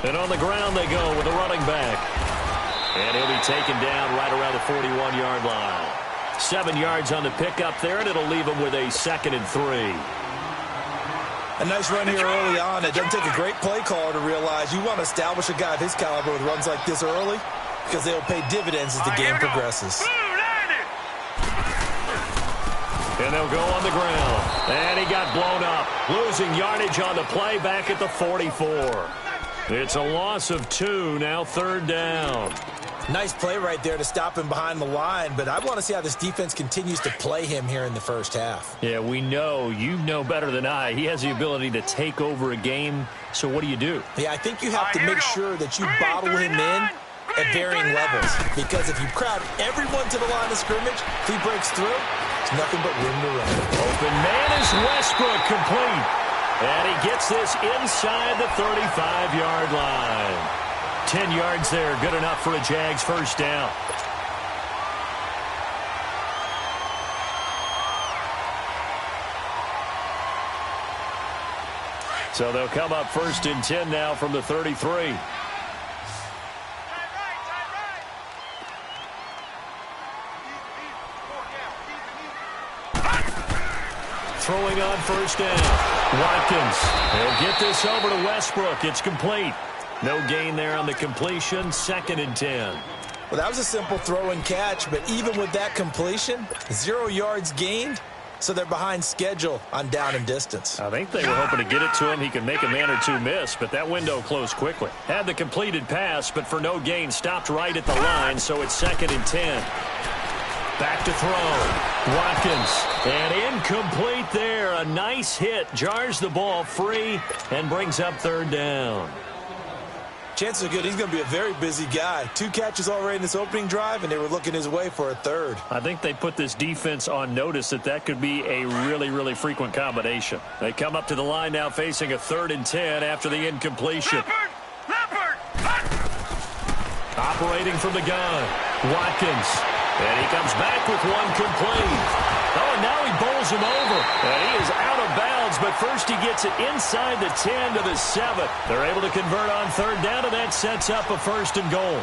And on the ground they go with a running back. And he'll be taken down right around the 41-yard line. 7 yards on the pickup there, and it'll leave him with a 2nd and 3. A nice run here early on. It doesn't take a great play caller to realize you want to establish a guy of his caliber with runs like this early because they'll pay dividends as the game progresses. And they'll go on the ground. And he got blown up. Losing yardage on the play back at the 44. It's a loss of 2, now 3rd down. Nice play right there to stop him behind the line, but I want to see how this defense continues to play him here in the first half. Yeah, we know. You know better than I. He has the ability to take over a game, so what do you do? Yeah, I think you have to make sure that you bottle him in at varying levels, because if you crowd everyone to the line of scrimmage, if he breaks through, it's nothing but room to run. Open man is Westbrook, complete. And he gets this inside the 35-yard line. 10 yards there, good enough for a Jags first down. So they'll come up 1st and 10 now from the 33. Throwing on 1st down. Watkins. They'll get this over to Westbrook. It's complete. No gain there on the completion. 2nd and 10. Well, that was a simple throw and catch, but even with that completion, 0 yards gained, so they're behind schedule on down and distance. I think they were hoping to get it to him. He could make a man or two miss, but that window closed quickly. Had the completed pass, but for no gain, stopped right at the line, so it's 2nd and 10. Back to throw. Watkins. And incomplete there. A nice hit. Jars the ball free and brings up 3rd down. Chances are good he's going to be a very busy guy. 2 catches already in this opening drive, and they were looking his way for a 3rd. I think they put this defense on notice that could be a really, really frequent combination. They come up to the line now facing a 3rd and 10 after the incompletion. Operating from the gun. Watkins. And he comes back with one complete. Oh, and now he bowls him over. And he is out of bounds, but first he gets it inside the 10 to the 7. They're able to convert on 3rd down, and that sets up a 1st and goal.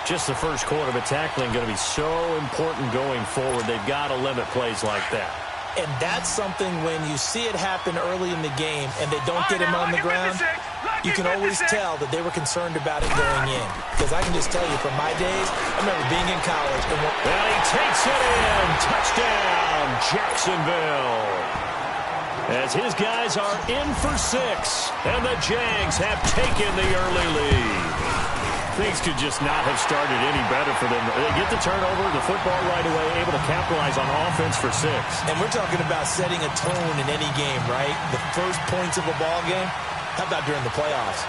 Just the first quarter, but tackling going to be so important going forward. They've got to limit plays like that. And that's something when you see it happen early in the game and they don't get him on the ground, you can always tell that they were concerned about it going in. Because I can just tell you from my days, I remember being in college. And well, he takes it in. Touchdown, Jacksonville. As his guys are in for 6. And the Jags have taken the early lead. Things could just not have started any better for them. They get the turnover, the football right away, able to capitalize on offense for 6. And we're talking about setting a tone in any game, right? The first points of a ball game. How about during the playoffs?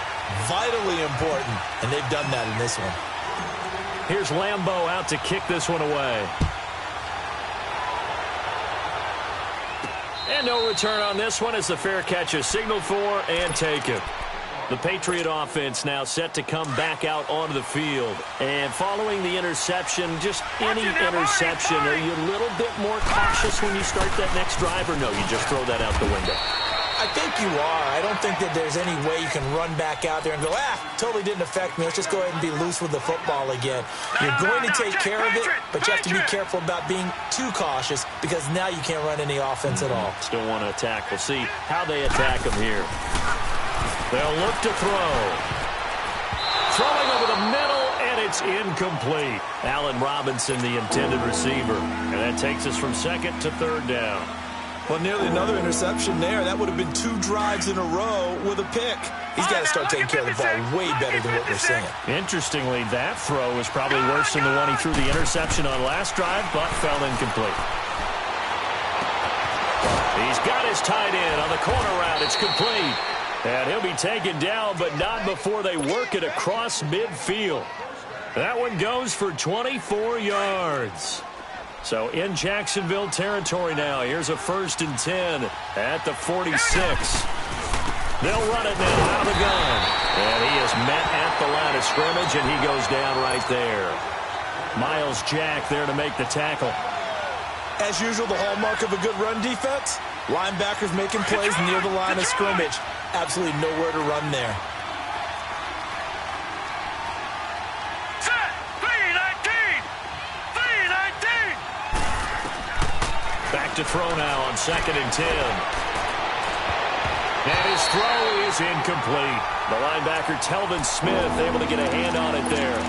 Vitally important, and they've done that in this one. Here's Lambeau out to kick this one away. And no return on this one as the fair catch is signaled for and taken. The Patriot offense now set to come back out onto the field. And following the interception, just any interception, are you a little bit more cautious when you start that next drive, or no, you just throw that out the window? I think you are. I don't think that there's any way you can run back out there and go, totally didn't affect me. Let's just go ahead and be loose with the football again. You're going to take care of it, but you have to be careful about being too cautious because now you can't run any offense at all. Still want to attack. We'll see how they attack them here. They'll look to throw. Throwing over the middle, and it's incomplete. Allen Robinson, the intended receiver. And that takes us from 2nd to 3rd down. Well, nearly another interception there. That would have been 2 drives in a row with a pick. He's got to start taking care of the ball way better than what we're seeing. Interestingly, that throw is probably worse than the one he threw the interception on last drive, but fell incomplete. He's got his tight end on the corner route. It's complete. And he'll be taken down, but not before they work it across midfield. That one goes for 24 yards. So in Jacksonville territory now. Here's a 1st and 10 at the 46. They'll run it now out of the gun. And he is met at the line of scrimmage, and he goes down right there. Miles Jack there to make the tackle. As usual, the hallmark of a good run defense, linebackers making plays near the line of scrimmage. Absolutely nowhere to run there. Back to throw now on 2nd and 10. And his throw is incomplete. The linebacker, Telvin Smith, able to get a hand on it there.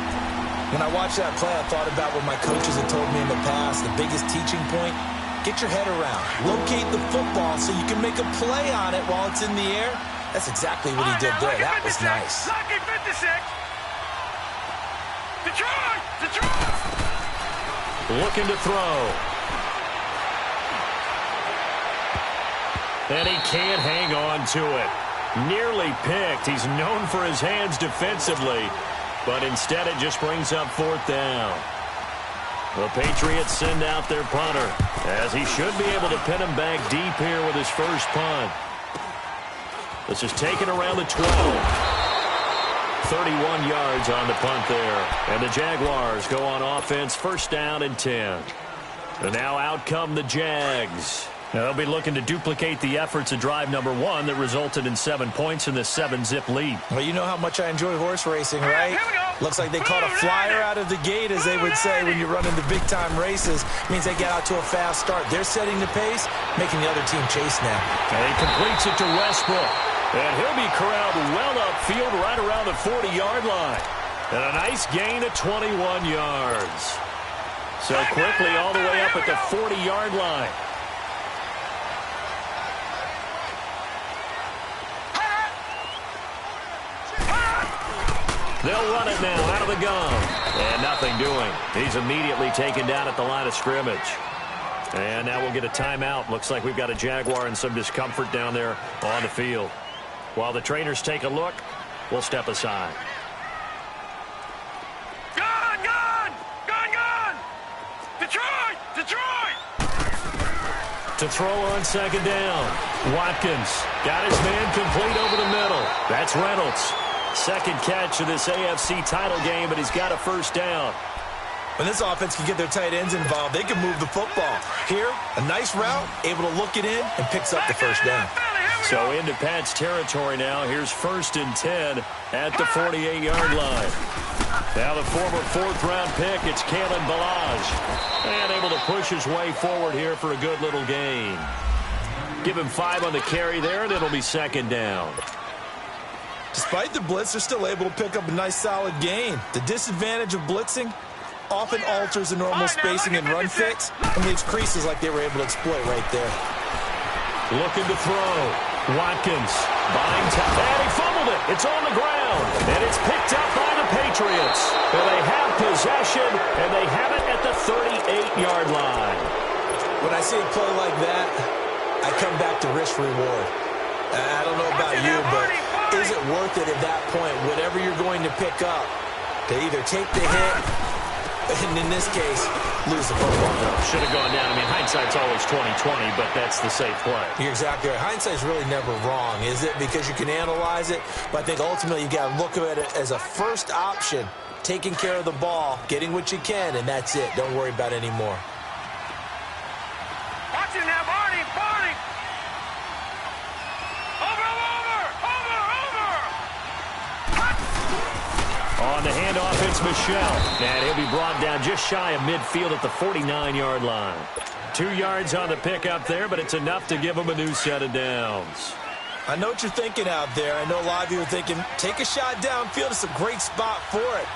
When I watched that play, I thought about what my coaches had told me in the past. The biggest teaching point, get your head around. Locate the football so you can make a play on it while it's in the air. That's exactly what he did there. That was nice. Looking to throw. And he can't hang on to it. Nearly picked. He's known for his hands defensively, but instead it just brings up 4th down. The Patriots send out their punter, as he should be able to pin him back deep here with his first punt. This is taken around the 12. 31 yards on the punt there. And the Jaguars go on offense, 1st down and 10. And now out come the Jags. Now they'll be looking to duplicate the efforts of drive number 1 that resulted in 7 points in this 7-zip lead. Well, you know how much I enjoy horse racing, right? Looks like they caught a flyer out of the gate, as they would say when you're running the big-time races. Means they get out to a fast start. They're setting the pace, making the other team chase now. And he completes it to Westbrook. And he'll be corralled well upfield right around the 40-yard line. And a nice gain of 21 yards. So quickly all the way up at the 40-yard line. They'll run it now out of the gun. And nothing doing. He's immediately taken down at the line of scrimmage. And now we'll get a timeout. Looks like we've got a Jaguar in some discomfort down there on the field. While the trainers take a look, we'll step aside. Gun! Gun! Gun! Gun! Detroit! Detroit! To throw on 2nd down. Watkins got his man complete over the middle. That's Reynolds. 2nd catch of this AFC title game, but he's got a 1st down. When this offense can get their tight ends involved, they can move the football. Here, a nice route, able to look it in, and picks up the 1st down. So into Pat's territory now. Here's 1st and 10 at the 48-yard line. Now the former 4th-round pick, it's Kalen Ballage. And able to push his way forward here for a good little gain. Give him 5 on the carry there, and it'll be 2nd down. Despite the blitz, they're still able to pick up a nice, solid gain. The disadvantage of blitzing often alters the normal spacing and run fits and leaves creases like they were able to exploit right there. Looking to throw. Watkins buying time. And he fumbled it. It's on the ground. And it's picked up by the Patriots. And they have possession, and they have it at the 38-yard line. When I see a play like that, I come back to risk-reward. I don't know about you, but is it worth it at that point, whatever you're going to pick up, to either take the hit, and in this case, lose the football? Should have gone down. I mean, hindsight's always 20/20, but that's the safe play. You're exactly right. Hindsight's really never wrong, is it? Because you can analyze it, but I think ultimately you got to look at it as a first option, taking care of the ball, getting what you can, and that's it. Don't worry about it anymore. Watch it now, Barney! Barney! On the handoff, it's Michelle. And he'll be brought down just shy of midfield at the 49-yard line. 2 yards on the pickup there, but it's enough to give him a new set of downs. I know what you're thinking out there. I know a lot of you are thinking, take a shot downfield. It's a great spot for it.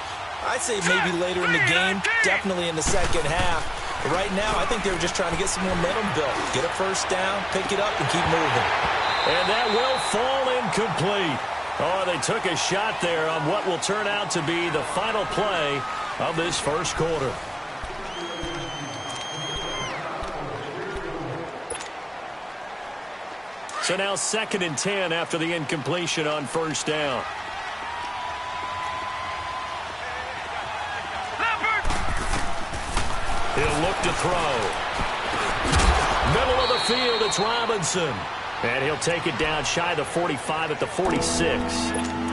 I'd say maybe later in the game, definitely in the second half. But right now, I think they were just trying to get some momentum built. Get a 1st down, pick it up, and keep moving. And that will fall incomplete. Oh, they took a shot there on what will turn out to be the final play of this first quarter. So now 2nd and 10 after the incompletion on 1st down. He'll look to throw. Middle of the field, it's Robinson. And he'll take it down shy of the 45 at the 46.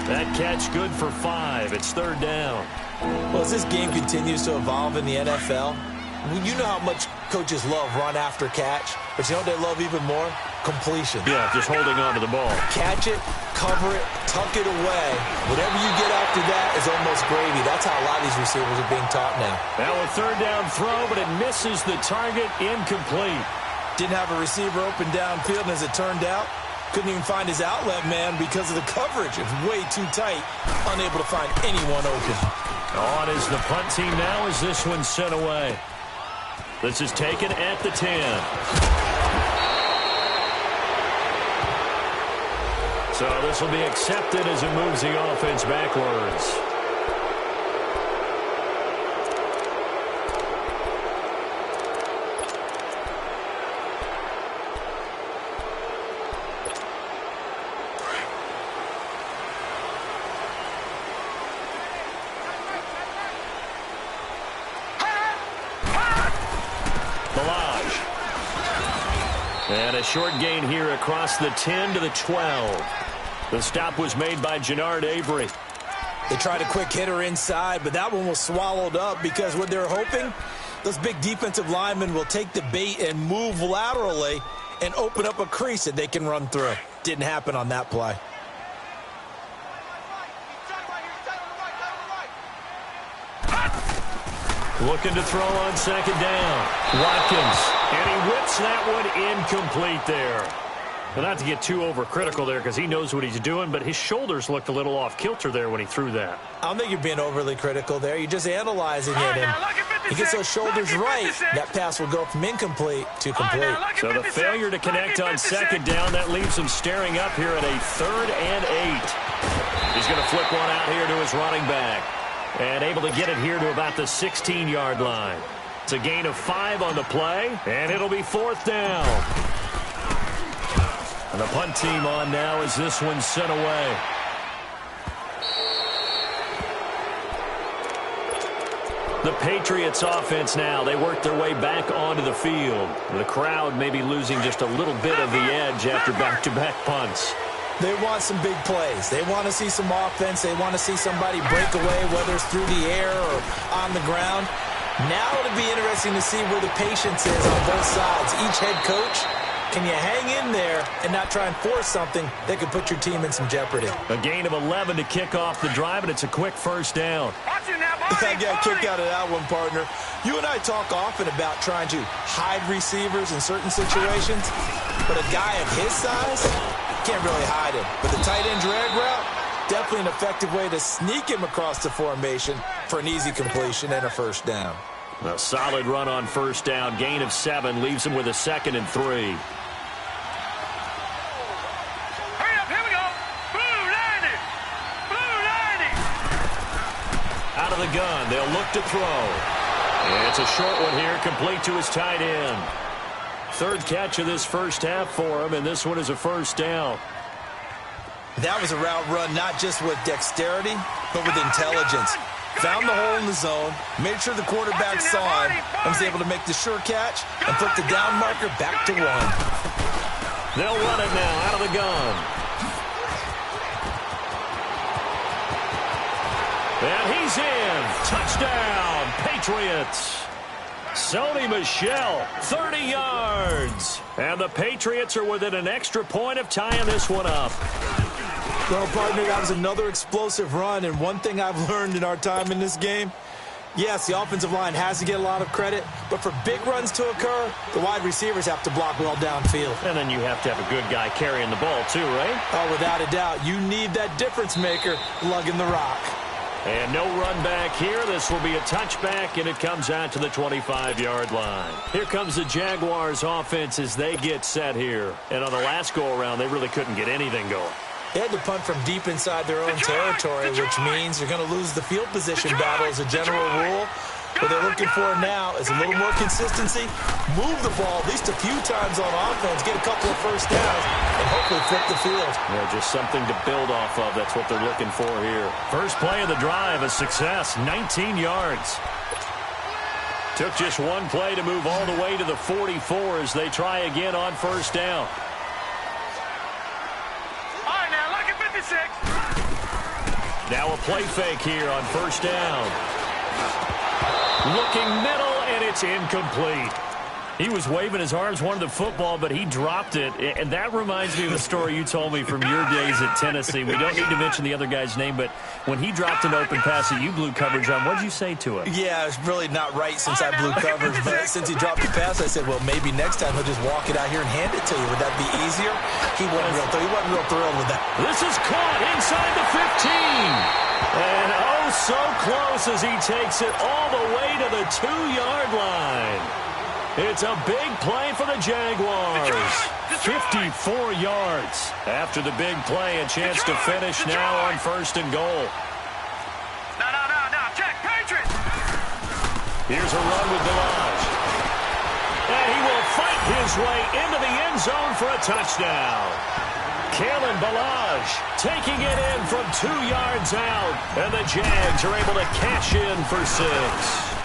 That catch good for 5. It's 3rd down. Well, as this game continues to evolve in the NFL, you know how much coaches love run after catch, but you know what they love even more? Completion. Yeah, just holding on to the ball. Catch it, cover it, tuck it away. Whatever you get after that is almost gravy. That's how a lot of these receivers are being taught now. Now a third down throw, but it misses the target, incomplete. Didn't have a receiver open downfield, and as it turned out, couldn't even find his outlet man because of the coverage. It's way too tight, unable to find anyone open. On is the punt team now as this one's sent away. This is taken at the 10. So this will be accepted as it moves the offense backwards. And a short gain here across the 10 to the 12. The stop was made by Jannard Avery. They tried a quick hitter inside, but that one was swallowed up because what they're hoping, those big defensive linemen will take the bait and move laterally and open up a crease that they can run through. Didn't happen on that play. Looking to throw on second down. Watkins. And he whips that one incomplete there. Well, not to get too overcritical there because he knows what he's doing, but his shoulders looked a little off kilter there when he threw that. I don't think you're being overly critical there. You're just analyzing it. And he gets those shoulders right, that pass will go from incomplete to complete. So the failure to connect on second down, that leaves him staring up here at a 3rd and 8. He's going to flip one out here to his running back. And able to get it here to about the 16-yard line. It's a gain of 5 on the play, and it'll be 4th down. And the punt team on now as this one's sent away. The Patriots offense now, they work their way back onto the field. The crowd may be losing just a little bit of the edge after back-to-back punts. They want some big plays. They want to see some offense. They want to see somebody break away, whether it's through the air or on the ground. Now it'll be interesting to see where the patience is on both sides. Each head coach, can you hang in there and not try and force something that could put your team in some jeopardy? A gain of 11 to kick off the drive, and it's a quick first down. I got a kick out of that one, partner. You and I talk often about trying to hide receivers in certain situations, but a guy of his size can't really hide him. But the tight end drag route, definitely an effective way to sneak him across the formation for an easy completion and a first down. A solid run on first down. Gain of 7 leaves him with a 2nd and 3. Hurry up, here we go. Blue 90. Blue 90. Out of the gun, they'll look to throw. And it's a short one here, complete to his tight end. 3rd catch of this first half for him, and this one is a first down. That was a route run not just with dexterity, but with intelligence. Found the hole in the zone, made sure the quarterback saw him, and was able to make the sure catch and put the down marker back to 1. They'll run it now out of the gun. And he's in. Touchdown, Patriots. Sony Michel, 30 yards. And the Patriots are within an extra point of tying this one up. Well, partner, that was another explosive run, and one thing I've learned in our time in this game, yes, the offensive line has to get a lot of credit, but for big runs to occur, the wide receivers have to block well downfield. And then you have to have a good guy carrying the ball too, right? Oh, without a doubt. You need that difference maker lugging the rock. And no run back here. This will be a touchback, and it comes out to the 25-yard line. Here comes the Jaguars offense as they get set here. And on the last go-around, they really couldn't get anything going. They had to punt from deep inside their own territory, which means you're going to lose the field position battle as a general rule. What they're looking for now is a little more consistency, move the ball at least a few times on offense, get a couple of first downs, and hopefully flip the field. Yeah, just something to build off of. That's what they're looking for here. First play of the drive, a success, 19 yards. Took just one play to move all the way to the 44 as they try again on first down. All right, now, look at 56. Now a play fake here on first down. Looking middle, and it's incomplete. He was waving his arms, wanted the football, but he dropped it. And that reminds me of the story you told me from your days at Tennessee. We don't need to mention the other guy's name, but when he dropped an open pass that you blew coverage on, what did you say to him? Yeah, it's really not right since I blew coverage, but since he dropped the pass, I said, well, maybe next time he'll just walk it out here and hand it to you. Would that be easier? He wasn't real thrilled with that. This is caught inside the 15. And oh, so close as he takes it all the way to the 2-yard line. It's a big play for the Jaguars. 54 yards. After the big play, a chance to finish now on 1st and goal. No, check, Patriots. Here's a run with Balaj. And he will fight his way into the end zone for a touchdown. Kalen Balaj taking it in from 2 yards out. And the Jags are able to cash in for 6.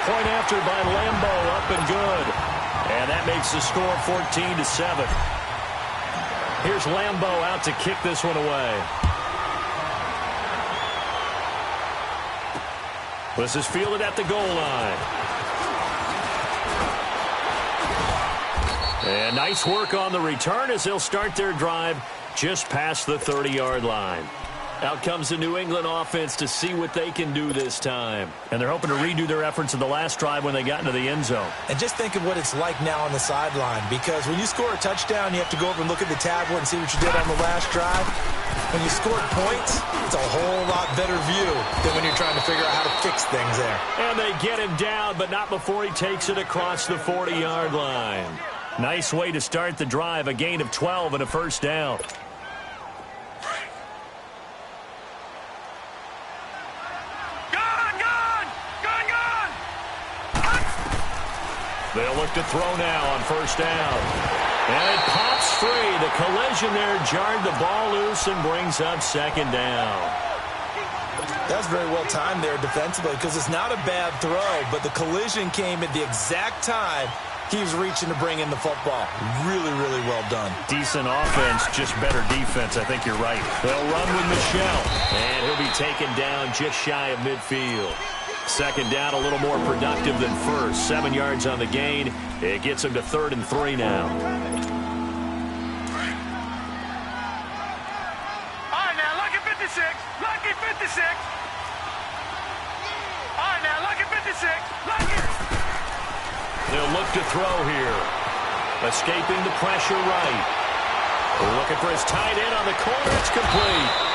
Point after by Lambo, up and good. And that makes the score 14-7. Here's Lambo out to kick this one away. This is fielded at the goal line. And nice work on the return as they'll start their drive just past the 30-yard line. Out comes the New England offense to see what they can do this time. And they're hoping to redo their efforts in the last drive when they got into the end zone. And just think of what it's like now on the sideline, because when you score a touchdown, you have to go over and look at the tablet and see what you did on the last drive. When you scored points, it's a whole lot better view than when you're trying to figure out how to fix things there. And they get him down, but not before he takes it across the 40-yard line. Nice way to start the drive, a gain of 12 and a first down. They'll look to throw now on 1st down. And it pops free. The collision there jarred the ball loose and brings up 2nd down. That's very well timed there defensively, because it's not a bad throw, but the collision came at the exact time he was reaching to bring in the football. Really, really well done. Decent offense, just better defense. I think you're right. They'll run with Michelle, and he'll be taken down just shy of midfield. 2nd down, a little more productive than first. 7 yards on the gain. It gets him to 3rd and 3 now. All right, now, lucky 56. Lucky 56. All right, now, lucky 56. Lucky. They'll look to throw here. Escaping the pressure right. Looking for his tight end on the corner. It's complete.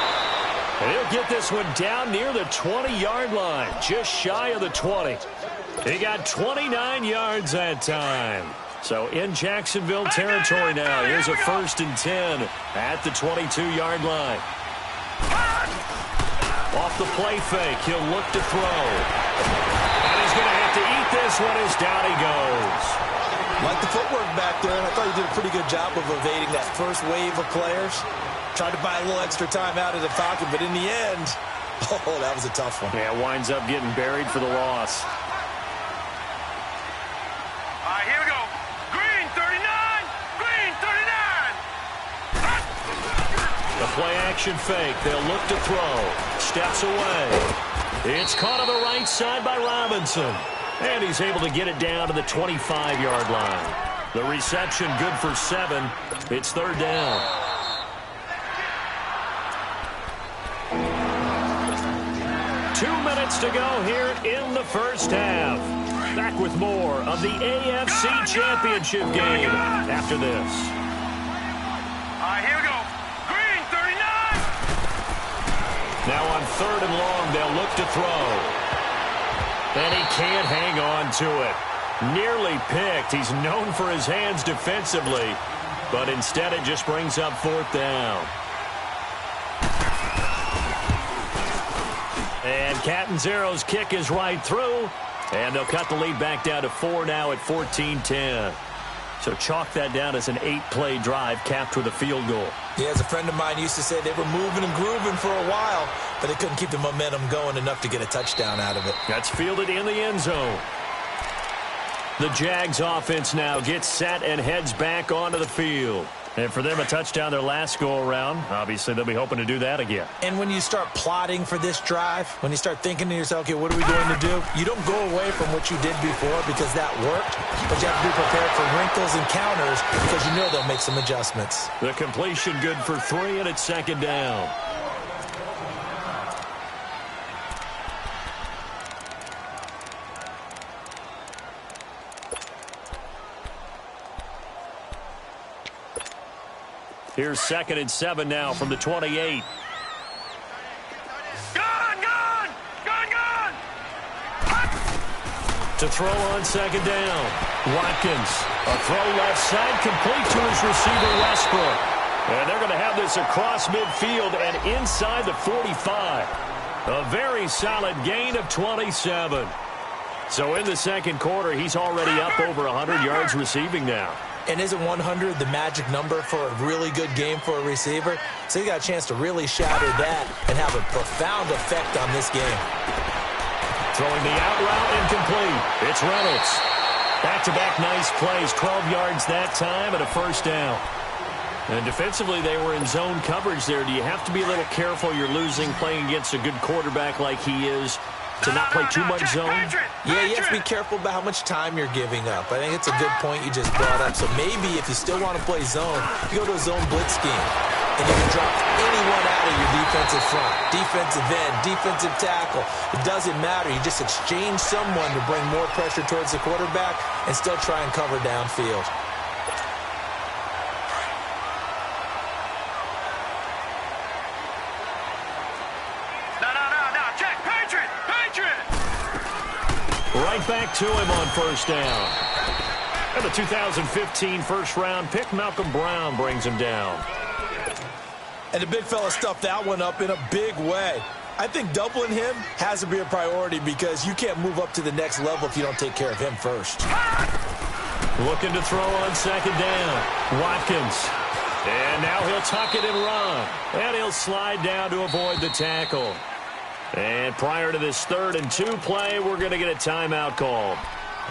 And he'll get this one down near the 20-yard line, just shy of the 20. He got 29 yards that time. So in Jacksonville territory now. Here's a 1st and 10 at the 22-yard line. Off the play fake, he'll look to throw. And he's going to have to eat this one as down he goes. Like the footwork back there, and I thought he did a pretty good job of evading that first wave of players. Tried to buy a little extra time out of the pocket, but in the end, oh, that was a tough one. Yeah, winds up getting buried for the loss. All right, here we go. Green 39. Green 39. The play action fake. They'll look to throw. Steps away. It's caught on the right side by Robinson. And he's able to get it down to the 25-yard line. The reception good for 7. It's 3rd down. To go here in the first half. Back with more of the AFC Championship game after this. All right, here we go. Green 39. Now on 3rd and long, they'll look to throw. And he can't hang on to it. Nearly picked. He's known for his hands defensively, but instead it just brings up 4th down. And Catanzero's kick is right through, and they'll cut the lead back down to 4 now at 14-10. So chalk that down as an 8-play drive capped with a field goal. Yeah, as a friend of mine used to say, they were moving and grooving for a while, but they couldn't keep the momentum going enough to get a touchdown out of it. That's fielded in the end zone. The Jags offense now gets set and heads back onto the field. And for them, a touchdown their last go-around. Obviously, they'll be hoping to do that again. And when you start plotting for this drive, when you start thinking to yourself, okay, what are we going to do? You don't go away from what you did before because that worked, but you have to be prepared for wrinkles and counters because you know they'll make some adjustments. The completion good for 3, and it's second down. Here's 2nd and 7 now from the 28. Gone! To throw on 2nd down. Watkins, a throw left side, complete to his receiver Westbrook. And they're going to have this across midfield and inside the 45. A very solid gain of 27. So in the second quarter, he's already up over 100 yards receiving now. And isn't 100 the magic number for a really good game for a receiver? So he got a chance to really shatter that and have a profound effect on this game. Throwing the out route incomplete. It's Reynolds. Back-to-back nice plays, 12 yards that time and a first down. And defensively, they were in zone coverage there. Do you have to be a little careful? You're losing playing against a good quarterback like he is to not play too much zone? Yeah, you have to be careful about how much time you're giving up. I think it's a good point you just brought up. So maybe if you still want to play zone, you go to a zone blitz scheme. And you can drop anyone out of your defensive front, defensive end, defensive tackle. It doesn't matter. You just exchange someone to bring more pressure towards the quarterback and still try and cover downfield. Right back to him on first down. And the 2015 first-round pick, Malcolm Brown, brings him down. And the big fella stuffed that one up in a big way. I think doubling him has to be a priority because you can't move up to the next level if you don't take care of him first. Looking to throw on second down. Watkins. And now he'll tuck it and run. And he'll slide down to avoid the tackle. And prior to this 3rd and 2 play, we're going to get a timeout called,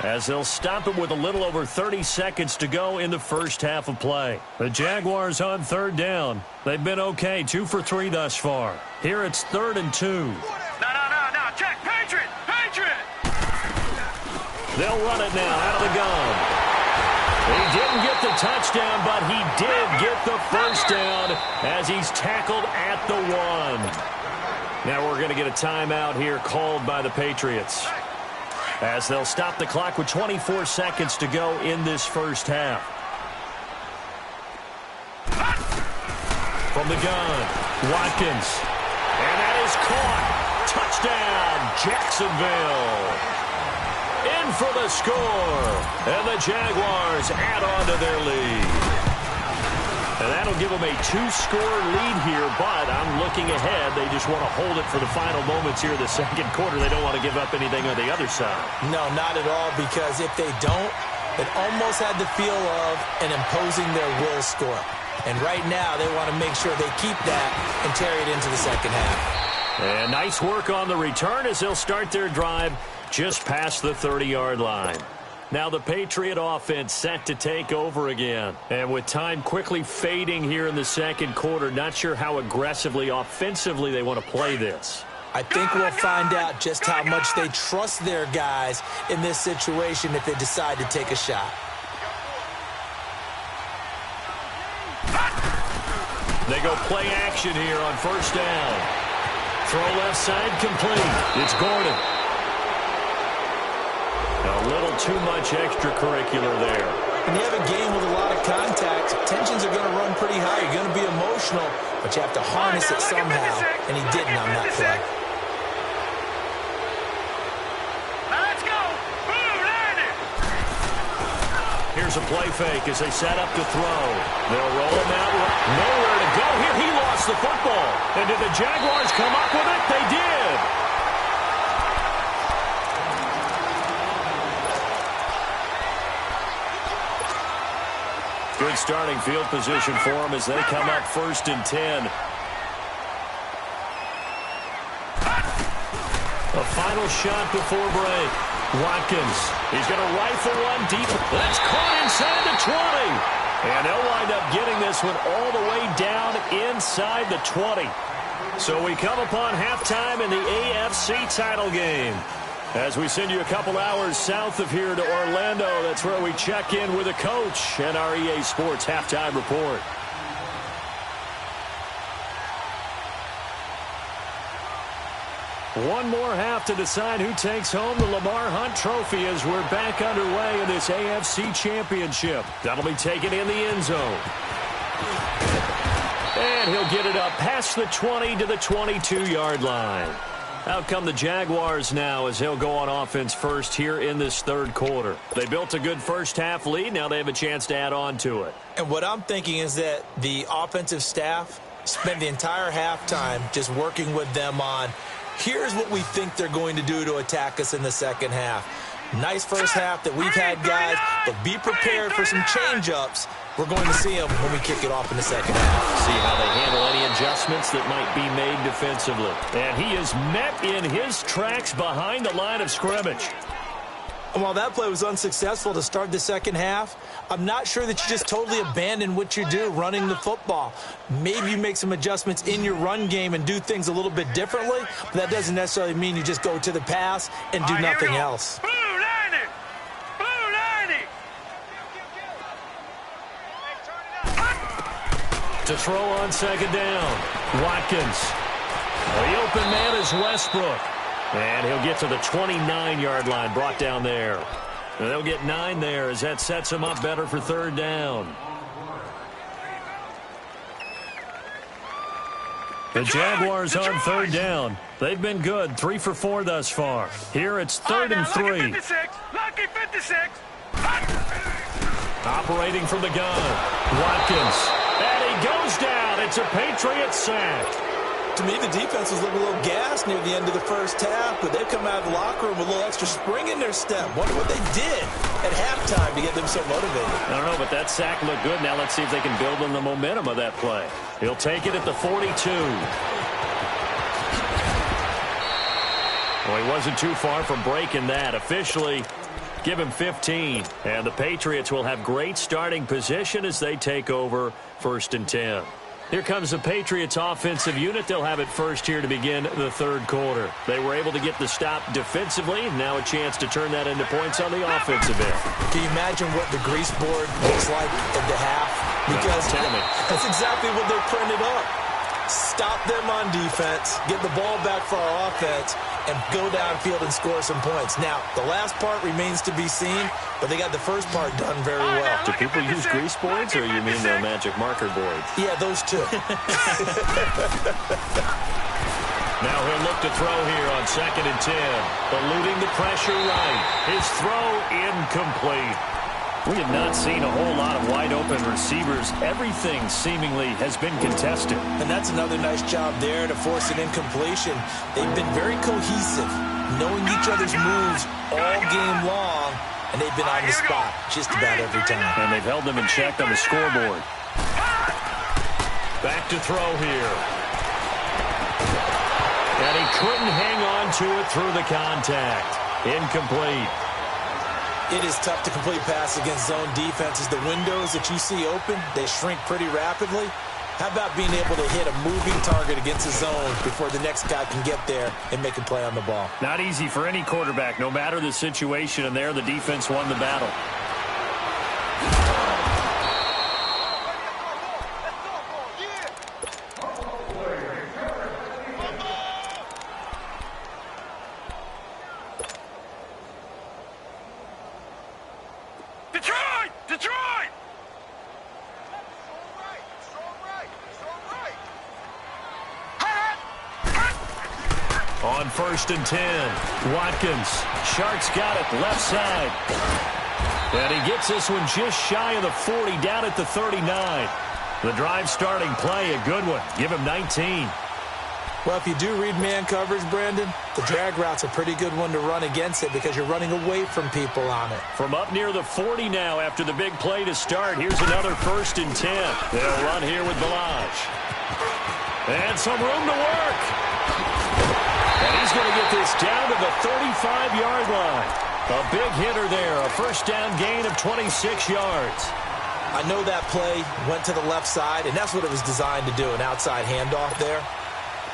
as they'll stop it with a little over 30 seconds to go in the first half of play. The Jaguars on 3rd down. They've been okay, 2 for 3 thus far. Here it's 3rd and 2. No, check, Patriot! They'll run it now out of the gun. He didn't get the touchdown, but he did get the first down as he's tackled at the 1. Now we're going to get a timeout here called by the Patriots, as they'll stop the clock with 24 seconds to go in this first half. From the gun, Watkins. And that is caught. Touchdown, Jacksonville. In for the score. And the Jaguars add on to their lead. And that'll give them a 2-score lead here, but I'm looking ahead. They just want to hold it for the final moments here in the second quarter. They don't want to give up anything on the other side. No, not at all, because if they don't, it almost had the feel of an imposing their will score. And right now, they want to make sure they keep that and carry it into the second half. And nice work on the return as they'll start their drive just past the 30-yard line. Now the Patriot offense set to take over again. And with time quickly fading here in the second quarter, not sure how aggressively, offensively they want to play this. I think we'll find out just how much they trust their guys in this situation if they decide to take a shot. They go play action here on first down. Throw left side complete. It's Gordon. A little too much extracurricular there. When you have a game with a lot of contact, tensions are going to run pretty high. You're going to be emotional, but you have to harness it somehow, and he didn't on that play. Let's go! Boom, landed! Here's a play fake as they set up to throw. They'll roll him out. Nowhere to go here. He lost the football. And did the Jaguars come up with it? They did. Good starting field position for them as they come up 1st and 10. A final shot before break. Watkins. He's going to rifle one deep. That's caught inside the 20. And they'll wind up getting this this one all the way down inside the 20. So we come upon halftime in the AFC title game. As we send you a couple hours south of here to Orlando, that's where we check in with a coach and our EA Sports halftime report. One more half to decide who takes home the Lamar Hunt Trophy as we're back underway in this AFC Championship. That'll be taken in the end zone. And he'll get it up past the 20 to the 22-yard line. Out come the Jaguars now as they'll go on offense first here in this third quarter. They built a good first-half lead. Now they have a chance to add on to it. And what I'm thinking is that the offensive staff spent the entire halftime just working with them on, here's what we think they're going to do to attack us in the second half. Nice first half that we've had, guys, but be prepared for some change-ups. We're going to see them when we kick it off in the second half. See how they handle any adjustments that might be made defensively. And he is met in his tracks behind the line of scrimmage. And while that play was unsuccessful to start the second half, I'm not sure that you just totally abandon what you do running the football. Maybe you make some adjustments in your run game and do things a little bit differently, but that doesn't necessarily mean you just go to the pass and do nothing else. Blue 90! Blue 90! To throw on second down, Watkins. The open man is Westbrook. And he'll get to the 29-yard line, brought down there. And they'll get 9 there as that sets him up better for third down. The Jaguars on third down. They've been good, 3 for 4 thus far. Here it's 3rd and 3. Lucky 56. Operating from the gun, Watkins. And he goes down. It's a Patriot sack. To me, the defense was looking a little gassed near the end of the first half, but they've come out of the locker room with a little extra spring in their step. Wonder what they did at halftime to get them so motivated. I don't know, but that sack looked good. Now let's see if they can build on the momentum of that play. He'll take it at the 42. Well, he wasn't too far from breaking that. Officially, give him 15. And the Patriots will have great starting position as they take over 1st and 10. Here comes the Patriots offensive unit. They'll have it first here to begin the third quarter. They were able to get the stop defensively. Now a chance to turn that into points on the offensive end. Can you imagine what the grease board looks like at the half? Because that's exactly what they printed up. Stop them on defense, get the ball back for our offense, and go downfield and score some points. Now, the last part remains to be seen, but they got the first part done very well. Do people use grease boards, or you mean the magic marker boards? Yeah, those two. Now he'll look to throw here on 2nd and 10. Eluding the pressure right. His throw incomplete. We have not seen a whole lot of wide-open receivers. Everything seemingly has been contested. And that's another nice job there to force an incompletion. They've been very cohesive, knowing each other's moves all game long, and they've been on the spot just about every time. And they've held them in check on the scoreboard. Back to throw here. And he couldn't hang on to it through the contact. Incomplete. It is tough to complete pass against zone defenses. The windows that you see open, they shrink pretty rapidly. How about being able to hit a moving target against a zone before the next guy can get there and make a play on the ball? Not easy for any quarterback, no matter the situation, and there the defense won the battle. On 1st and 10, Watkins. Sharks got it, left side. And he gets this one just shy of the 40, down at the 39. The drive starting play, a good one. Give him 19. Well, if you do read man coverage, Brandon, the drag route's a pretty good one to run against it because you're running away from people on it. From up near the 40 now after the big play to start. Here's another 1st and 10. They'll run here with Balaj. And some room to work. And he's going to get this down to the 35-yard line. A big hitter there, a first down gain of 26 yards. I know that play went to the left side, and that's what it was designed to do, an outside handoff there.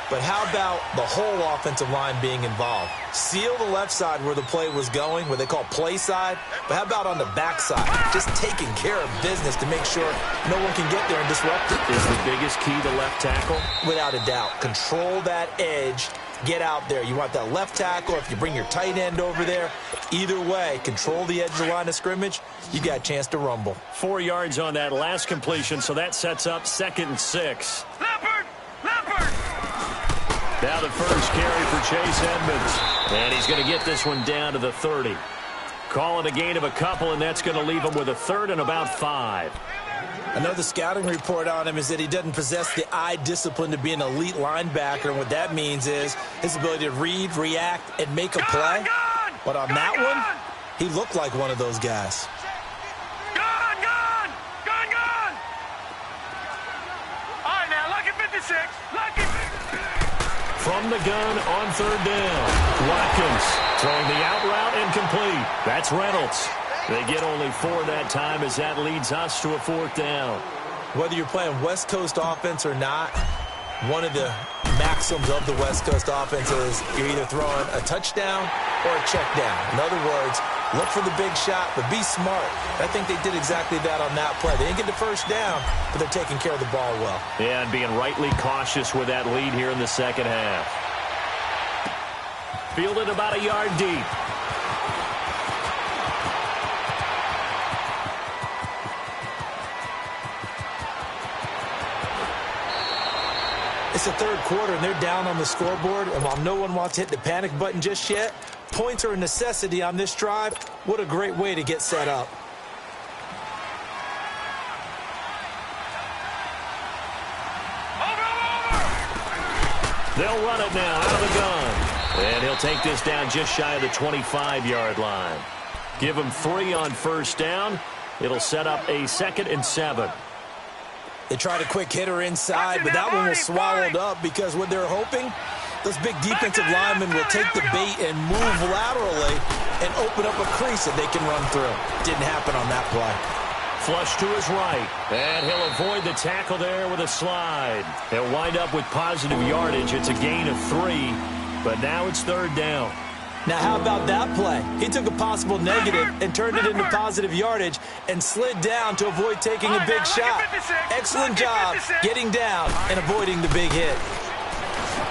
But how about the whole offensive line being involved? Seal the left side where the play was going, what they call play side. But how about on the back side? Just taking care of business to make sure no one can get there and disrupt it. Is the biggest key to left tackle? Without a doubt. Control that edge. Get out there. You want that left tackle. If you bring your tight end over there, either way, control the edge of the line of scrimmage, you got a chance to rumble. 4 yards on that last completion, so that sets up 2nd and 6. Leopard! Leopard! Now the first carry for Chase Edmonds. And he's going to get this one down to the 30. Call it a gain of a couple, and that's going to leave him with a 3rd and about 5. Another scouting report on him is that he doesn't possess the eye discipline to be an elite linebacker, and what that means is his ability to read, react, and make a play. But on that one, he looked like one of those guys. Gone! All right, now, lucky 56. Lucky. From the gun on 3rd down. Watkins throwing the out route incomplete. That's Reynolds. They get only 4 that time as that leads us to a 4th down. Whether you're playing West Coast offense or not, one of the maxims of the West Coast offense is you're either throwing a touchdown or a check down. In other words, look for the big shot, but be smart. I think they did exactly that on that play. They didn't get the first down, but they're taking care of the ball well. Yeah, and being rightly cautious with that lead here in the second half. Fielded about a yard deep. It's the 3rd quarter, and they're down on the scoreboard. And while no one wants to hit the panic button just yet, points are a necessity on this drive. What a great way to get set up. They'll run it now out of the gun. And he'll take this down just shy of the 25-yard line. Give him 3 on 1st down. It'll set up a 2nd and 7. They tried a quick hitter inside, but that one was swallowed up because what they're hoping, those big defensive linemen will take the bait and move laterally and open up a crease that they can run through. Didn't happen on that play. Flush to his right, and he'll avoid the tackle there with a slide. He'll wind up with positive yardage. It's a gain of 3, but now it's 3rd down. Now, how about that play? He took a possible negative and turned it into positive yardage and slid down to avoid taking a big shot. Excellent job getting down and avoiding the big hit.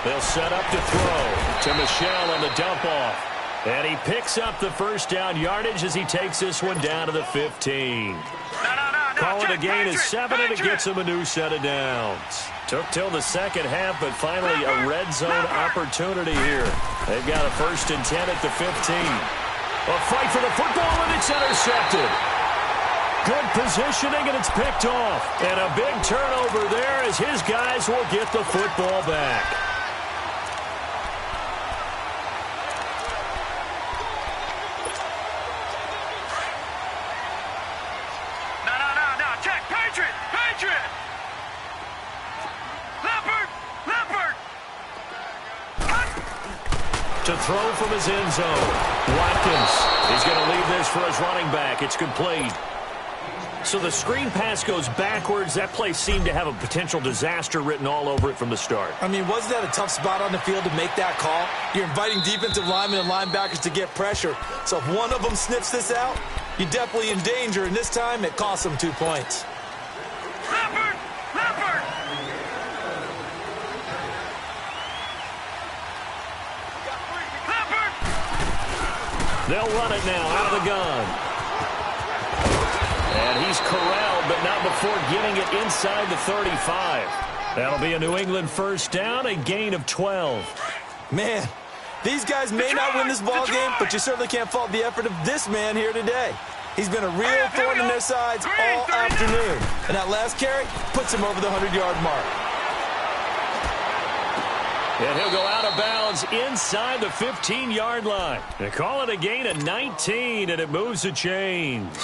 They'll set up to throw to Michelle on the dump-off. And he picks up the 1st down yardage as he takes this one down to the 15. Call it a gain of 7, and it gets him a new set of downs. Took till the second half, but finally a red zone opportunity here. They've got a 1st and 10 at the 15. A fight for the football, and it's intercepted. Good positioning, and it's picked off. And a big turnover there as his guys will get the football back. To throw from his end zone. Watkins is going to leave this for his running back. It's complete. So the screen pass goes backwards. That play seemed to have a potential disaster written all over it from the start. I mean, wasn't that a tough spot on the field to make that call? You're inviting defensive linemen and linebackers to get pressure. So if one of them sniffs this out, you're definitely in danger. And this time, it costs them 2 points. Leopard! Leopard! They'll run it now out of the gun. And he's corralled, but not before getting it inside the 35. That'll be a New England 1st down, a gain of 12. Man, these guys may not win this ball game, but you certainly can't fault the effort of this man here today. He's been a real thorn in their sides all afternoon. And that last carry puts him over the 100-yard mark. And he'll go out of bounds inside the 15-yard line. They call it a gain of 19, and it moves the chains.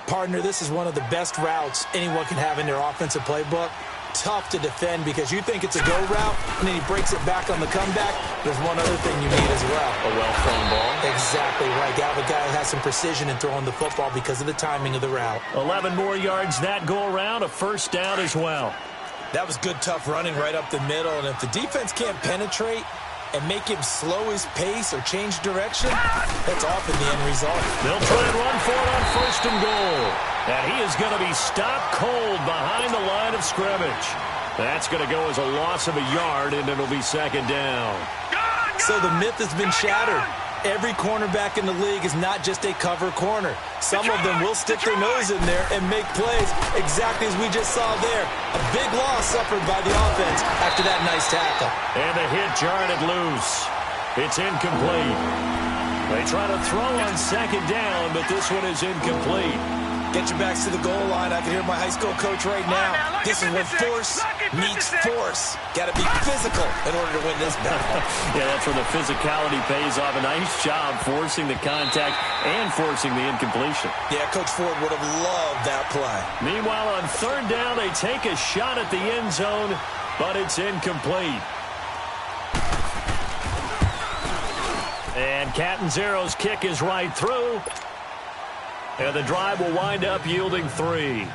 Partner, this is one of the best routes anyone can have in their offensive playbook. tough to defend because you think it's a go route, and then he breaks it back on the comeback. There's one other thing you need as well. A well-thrown ball. Exactly right. You have a guy who has some precision in throwing the football because of the timing of the route. 11 more yards that go around, a first down as well. That was good, tough running right up the middle, and if the defense can't penetrate and make him slow his pace or change direction, that's often the end result. They'll try and run for it on first and goal. And he is going to be stopped cold behind the line of scrimmage. That's going to go as a loss of a yard, and it'll be second down. So the myth has been shattered. Every cornerback in the league is not just a cover corner. Some of them will stick their nose in there and make plays exactly as we just saw there. A big loss suffered by the offense after that nice tackle. And the hit jarred it loose. It's incomplete. They try to throw on second down, but this one is incomplete. Get your backs to the goal line. I can hear my high school coach right now. This is when force meets force. Got to be physical in order to win this battle. Yeah, that's where the physicality pays off. A nice job forcing the contact and forcing the incompletion. Yeah, Coach Ford would have loved that play. Meanwhile, on third down, they take a shot at the end zone, but it's incomplete. And Catanzero's kick is right through. And the drive will wind up yielding 3.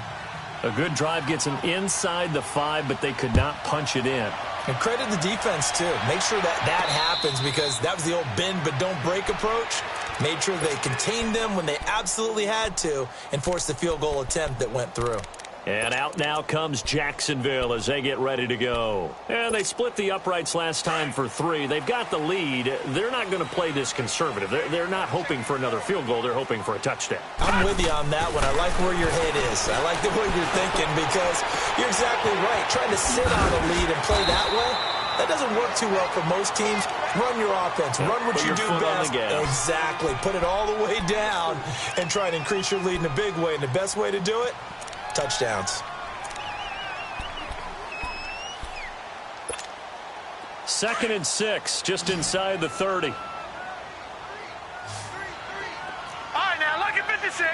A good drive gets them inside the 5, but they could not punch it in. And credit the defense, too. Make sure that happens because that was the old bend but don't break approach. Made sure they contained them when they absolutely had to and forced the field goal attempt that went through. And out now comes Jacksonville as they get ready to go. And they split the uprights last time for 3. They've got the lead. They're not going to play this conservative. They're not hoping for another field goal. They're hoping for a touchdown. I'm with you on that one. I like where your head is. I like the way you're thinking because you're exactly right. Trying to sit on a lead and play that way, that doesn't work too well for most teams. Run your offense. Run what you do best. Exactly. Put it all the way down and try and increase your lead in a big way. And the best way to do it, touchdowns. Second and 6, just inside the 30. All right, now, look at 56.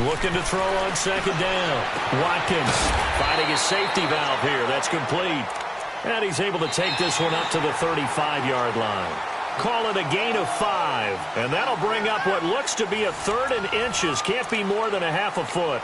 Looking to throw on second down. Watkins finding his safety valve here. That's complete. And he's able to take this one up to the 35-yard line. Call it a gain of 5. And that'll bring up what looks to be a third and inches. Can't be more than a half a foot.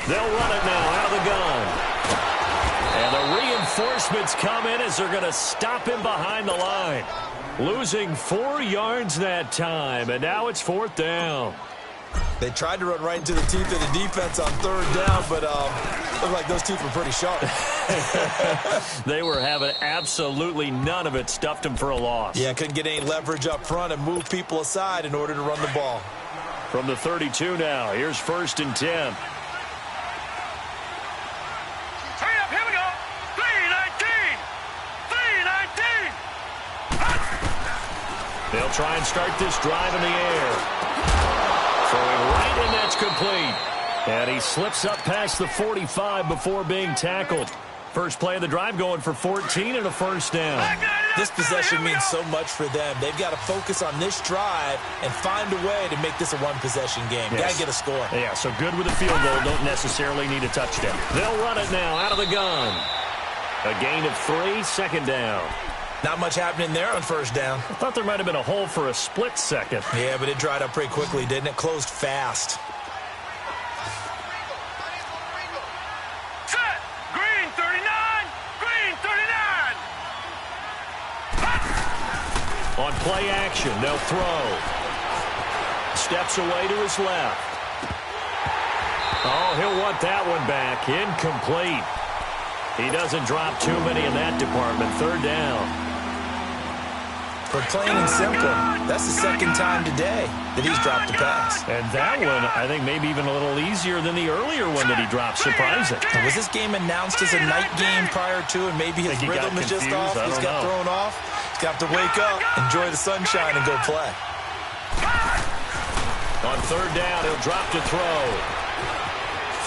They'll run it now out of the gun. And the reinforcements come in as they're going to stop him behind the line. Losing 4 yards that time, and now it's fourth down. They tried to run right into the teeth of the defense on third down, but looked like those teeth were pretty sharp. They were having absolutely none of it. Stuffed them for a loss. Yeah, couldn't get any leverage up front and move people aside in order to run the ball. From the 32 now, here's first and 10. Hurry up, here we go. 3-19. 3-19. They'll try and start this drive in the air. Throwing right, and that's complete. And he slips up past the 45 before being tackled. First play of the drive going for 14 and a first down. This possession means so much for them. They've got to focus on this drive and find a way to make this a one-possession game. Yes. Got to get a score. Yeah, so good with a field goal. Don't necessarily need a touchdown. They'll run it now out of the gun. A gain of 3, second down. Not much happening there on first down. I thought there might have been a hole for a split second. Yeah, but it dried up pretty quickly, didn't it? Closed fast. Set. Green 39. Green 39. On play action, they'll throw. Steps away to his left. Oh, he'll want that one back. Incomplete. He doesn't drop too many in that department. Third down. For plain and simple, that's the second time today that he's dropped a pass. And that one, I think, maybe even a little easier than the earlier one that he dropped. Surprising. And was this game announced as a night game prior to, and maybe his rhythm is just off? He's got thrown off. He's got to wake up, enjoy the sunshine, and go play. On third down, he'll drop to throw.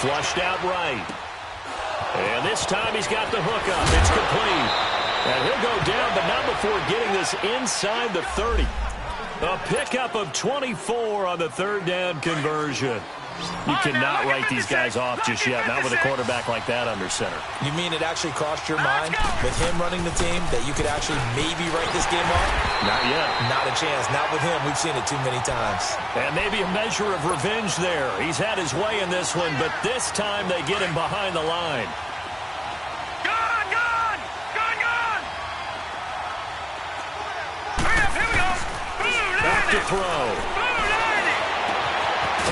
Flushed out right. And this time he's got the hook up. It's complete. And he'll go down, but not before getting this inside the 30. A pickup of 24 on the third down conversion. You cannot write these guys off just yet, not with a quarterback like that under center. You mean it actually crossed your mind with him running the team that you could actually maybe write this game off? Not yet. Not a chance. Not with him. We've seen it too many times. And maybe a measure of revenge there. He's had his way in this one, but this time they get him behind the line. Gone! Gone! Gone! Gone! Hurry up, here we go! Back to throw.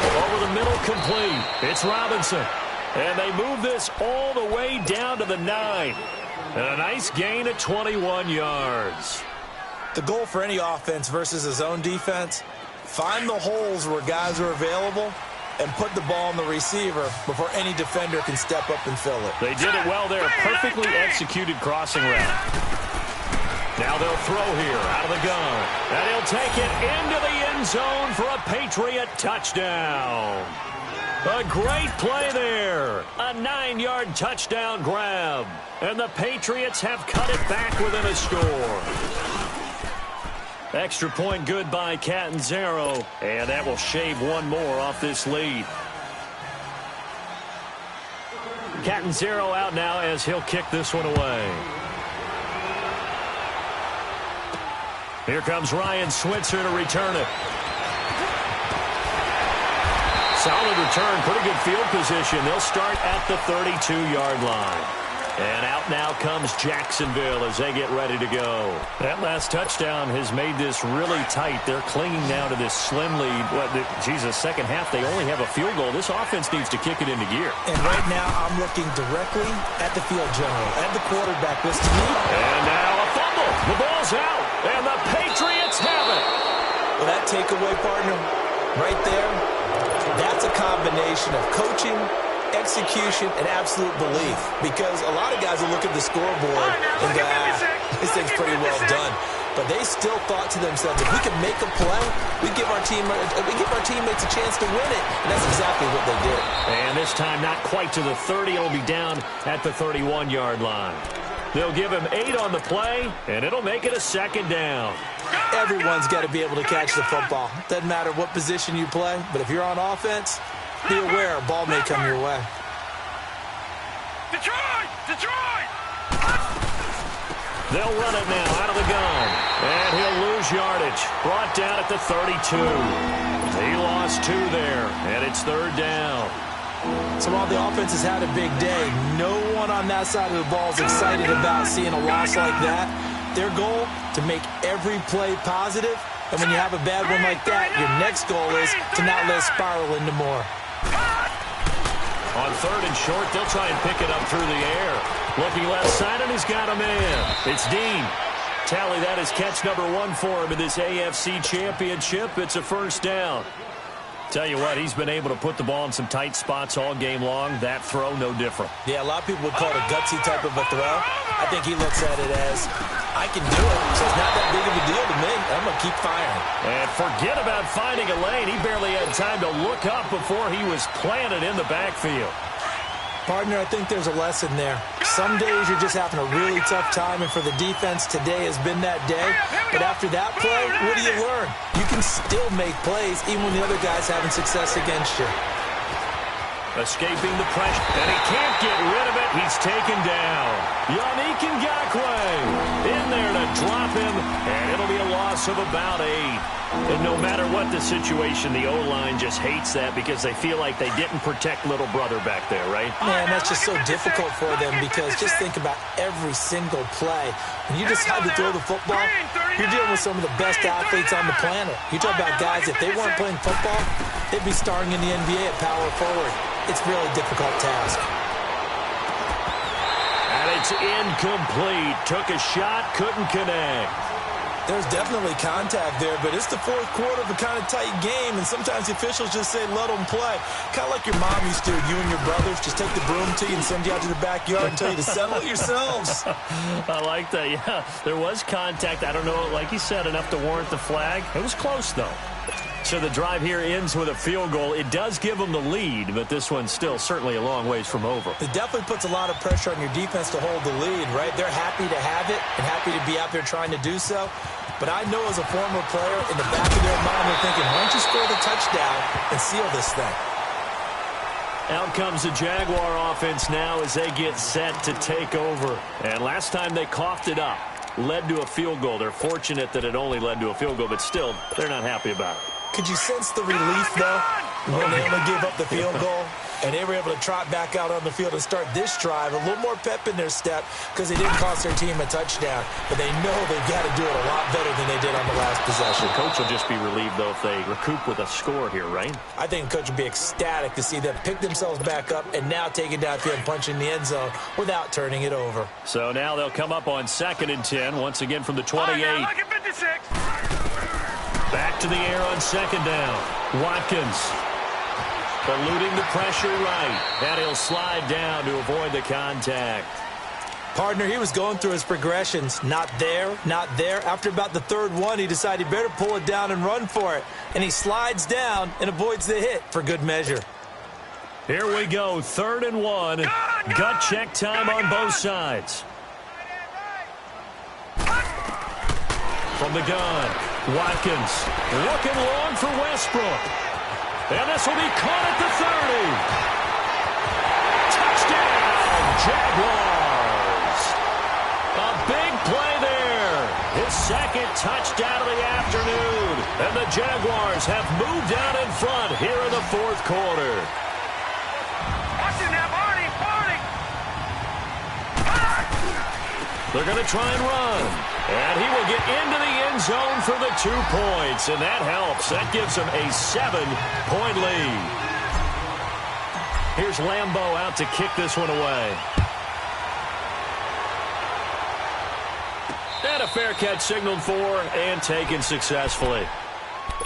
Over the middle, complete. It's Robinson. And they move this all the way down to the 9. And a nice gain of 21 yards. The goal for any offense versus a zone defense, find the holes where guys are available and put the ball on the receiver before any defender can step up and fill it. They did it well there. Perfectly executed crossing route. Now they'll throw here out of the gun. And he'll take it into the end zone for a Patriot touchdown. A great play there. A 9-yard touchdown grab. And the Patriots have cut it back within a score. Extra point good by Catanzaro. And that will shave one more off this lead. Catanzaro out now as he'll kick this one away. Here comes Ryan Switzer to return it. Solid return, pretty good field position. They'll start at the 32-yard line. And out now comes Jacksonville as they get ready to go. That last touchdown has made this really tight. They're clinging now to this slim lead. Second half, they only have a field goal. This offense needs to kick it into gear. And right now, I'm looking directly at the field general, at the quarterback. This to me. And now a fumble. The ball's out. And the Patriots have it. Well, that takeaway, partner, right there, that's a combination of coaching, execution, and absolute belief. Because a lot of guys will look at the scoreboard and go, this thing's pretty well done. But they still thought to themselves, if we can make a play, we give our teammates a chance to win it. And that's exactly what they did. And this time, not quite to the 30. It'll be down at the 31-yard line. They'll give him 8 on the play, and it'll make it a second down. Everyone's got to be able to catch the football. Doesn't matter what position you play, but if you're on offense, be aware a ball may come your way. Detroit! Detroit! They'll run it now out of the gun. And he'll lose yardage. Brought down at the 32. He lost 2 there, and it's third down. So while the offense has had a big day, no one on that side of the ball is excited about seeing a loss like that. Their goal, to make every play positive. And when you have a bad one like that, your next goal is to not let it spiral into more. On third and short, they'll try and pick it up through the air. Looking left side, and he's got a man. It's Dean. Tally, that is catch number 1 for him in this AFC Championship. It's a first down. Tell you what, he's been able to put the ball in some tight spots all game long. That throw, no different. Yeah, a lot of people would call it a gutsy type of a throw. I think he looks at it as, I can do it, so it's not that big of a deal to me. I'm going to keep firing. And forget about finding a lane. He barely had time to look up before he was planted in the backfield. Partner, I think there's a lesson there. Some days you're just having a really tough time, and for the defense, today has been that day. But after that play, what do you learn? You can still make plays even when the other guy's having success against you. Escaping the pressure, and he can't get rid of it. He's taken down. Yannick Ngakoue in there to drop him, and it'll be a loss of about 8. And no matter what the situation, the O-line just hates that because they feel like they didn't protect little brother back there, right? Man, that's just so difficult for them because just think about every single play. When you decide to throw the football, you're dealing with some of the best athletes on the planet. You talk about guys, if they weren't playing football, they'd be starring in the NBA at power forward. It's a really difficult task. And it's incomplete. Took a shot, couldn't connect. There's definitely contact there, but it's the fourth quarter of a kind of tight game, and sometimes the officials just say, let them play. Kind of like your mom used to, you and your brothers, just take the broom to you and send you out to the backyard and tell you to settle it yourselves. I like that, yeah. There was contact. I don't know, like you said, enough to warrant the flag. It was close, though. So the drive here ends with a field goal. It does give them the lead, but this one's still certainly a long ways from over. It definitely puts a lot of pressure on your defense to hold the lead, right? They're happy to have it and happy to be out there trying to do so. But I know as a former player, in the back of their mind, they're thinking, why don't you score the touchdown and seal this thing? Out comes the Jaguar offense now as they get set to take over. And last time they coughed it up, led to a field goal. They're fortunate that it only led to a field goal, but still, they're not happy about it. Could you sense the relief, though, when they only gave up the field goal? And they were able to trot back out on the field and start this drive. A little more pep in their step because they didn't cost their team a touchdown. But they know they've got to do it a lot better than they did on the last possession. The coach will just be relieved, though, if they recoup with a score here, right? I think the coach would be ecstatic to see them pick themselves back up and now take it downfield and punch in the end zone without turning it over. So now they'll come up on 2nd and 10, once again from the 28. Back to the air on 2nd down. Watkins eluding the pressure right, and he'll slide down to avoid the contact. Partner, he was going through his progressions. Not there, not there. After about the 3rd one, he decided he better pull it down and run for it. And he slides down and avoids the hit for good measure. Here we go, 3rd and 1. Gut check time on both sides. From the gun, Watkins looking long for Westbrook. And this will be caught at the 30. Touchdown, Jaguars. A big play there. His 2nd touchdown of the afternoon. And the Jaguars have moved out in front here in the 4th quarter. Watching that, Barney. They're going to try and run. And he will get into the end zone for the 2 points. And that helps. That gives him a 7-point lead. Here's Lambeau out to kick this one away. And a fair catch signaled for and taken successfully.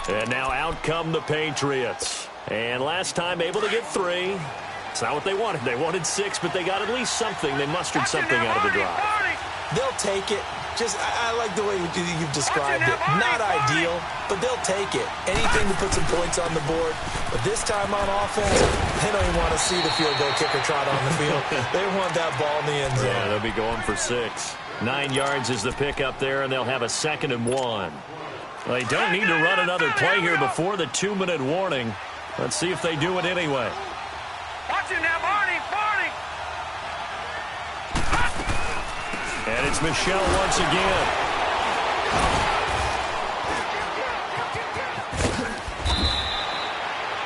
And now out come the Patriots. And last time able to get 3. It's not what they wanted. They wanted 6, but they got at least something. They mustered something out of the drive. They'll take it. I like the way you've described it. Not ideal, but they'll take it. Anything to put some points on the board. But this time on offense, they don't even want to see the field goal kicker trot on the field. They want that ball in the end zone. Yeah, they'll be going for 6. 9 yards is the pickup there, and they'll have a 2nd and 1. Well, they don't need to run another play here before the 2-minute warning. Let's see if they do it anyway. Watching that, Barney. And it's Michel once again.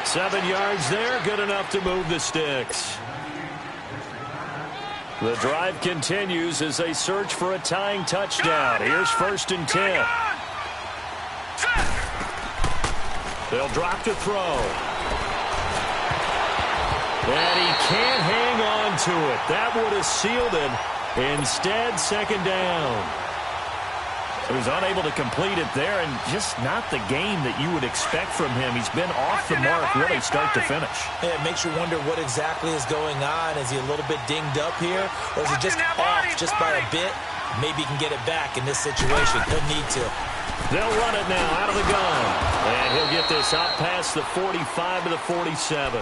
Seven yards there, good enough to move the sticks. The drive continues as they search for a tying touchdown. Here's 1st and 10. They'll drop to throw. And he can't hang on to it. That would have sealed it. Instead, 2nd down. He was unable to complete it there, and just not the game that you would expect from him. He's been off the mark really start to finish. Yeah, it makes you wonder what exactly is going on. Is he a little bit dinged up here, or is he just off just by a bit? Maybe he can get it back in this situation. He'll need to. They'll run it now out of the gun. And he'll get this out past the 45 to the 47.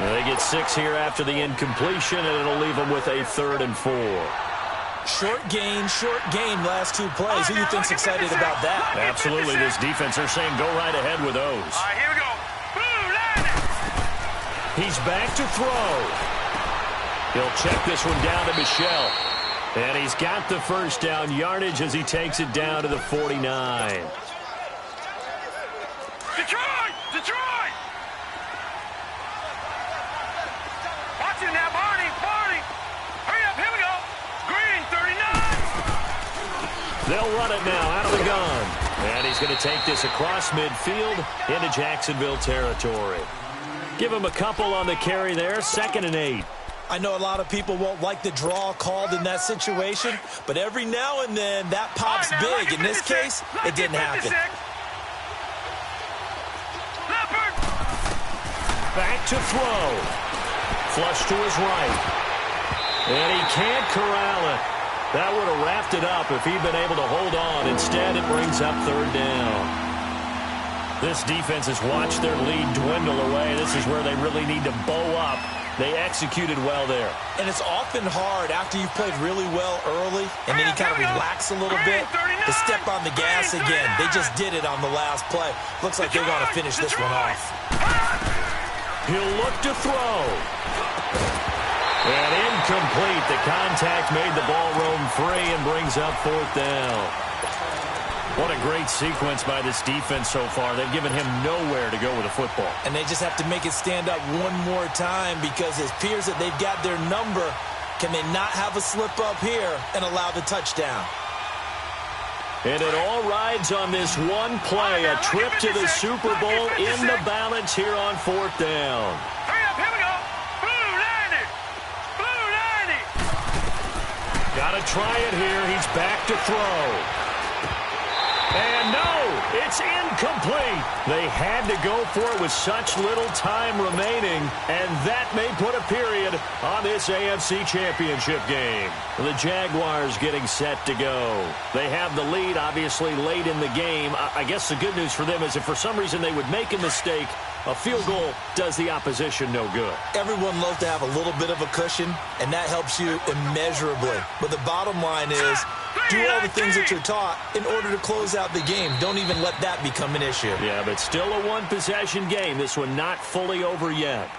They get 6 here after the incompletion, and it'll leave them with a 3rd and 4. Short gain, last 2 plays. Who do you think's excited about that? Absolutely. This defense, they're saying go right ahead with those. All right, here we go. Boom, line it. He's back to throw. He'll check this one down to Michel. And he's got the 1st down yardage as he takes it down to the 49. Detroit! Watching that, Barney. Hurry up, here we go. Green, 39. They'll run it now out of the gun. And he's going to take this across midfield into Jacksonville territory. Give him a couple on the carry there, 2nd and 8. I know a lot of people won't like the draw called in that situation, but every now and then that pops big. In this case, it didn't happen. Back to throw. Flush to his right. And he can't corral it. That would have wrapped it up if he'd been able to hold on. Instead, it brings up 3rd down. This defense has watched their lead dwindle away. This is where they really need to bow up. They executed well there. And it's often hard after you've played really well early and then you kind of relax a little bit to step on the gas again. They just did it on the last play. Looks like they're going to finish this one off. He'll look to throw. And incomplete. The contact made the ball roam free and brings up 4th down. What a great sequence by this defense so far. They've given him nowhere to go with the football. And they just have to make it stand up one more time because it appears that they've got their number. Can they not have a slip up here and allow the touchdown? And it all rides on this one play. A trip to the Super Bowl in the balance here on 4th down. Hurry up, here we go. Blue 90. Blue 90. Got to try it here. He's back to throw. And no, it's incomplete. They had to go for it with such little time remaining, and that may put a period on this AFC Championship game. The Jaguars getting set to go. They have the lead, obviously, late in the game. I guess the good news for them is if for some reason they would make a mistake, a field goal does the opposition no good. Everyone loves to have a little bit of a cushion, and that helps you immeasurably. But the bottom line is, do all the things that you're taught in order to close out the game. Don't even let that become an issue. Yeah, but still a one-possession game. This one not fully over yet.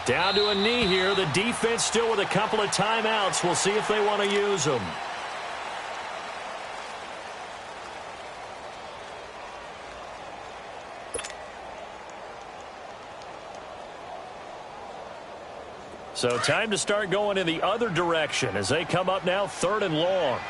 Down to a knee here. The defense still with a couple of timeouts. We'll see if they want to use them. So time to start going in the other direction as they come up now 3rd and long.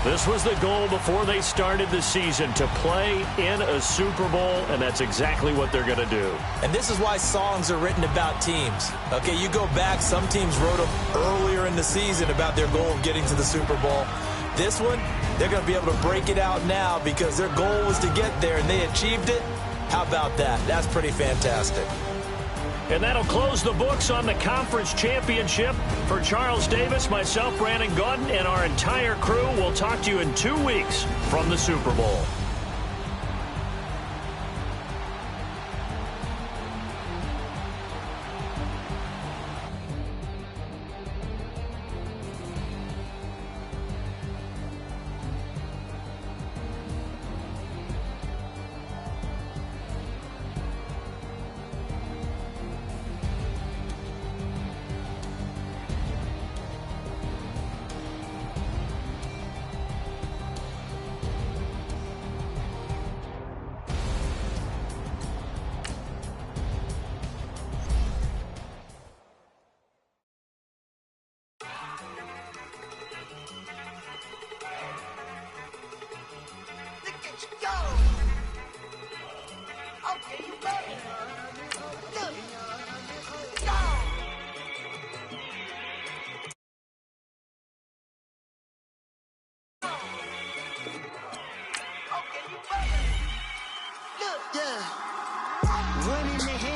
This was the goal before they started the season, to play in a Super Bowl, and that's exactly what they're going to do. And this is why songs are written about teams. Okay, you go back, some teams wrote them earlier in the season about their goal of getting to the Super Bowl. This one, they're going to be able to break it out now because their goal was to get there, and they achieved it. How about that? That's pretty fantastic. And that'll close the books on the conference championship. For Charles Davis, myself, Brandon Gaudin, and our entire crew, we'll talk to you in 2 weeks from the Super Bowl. One in the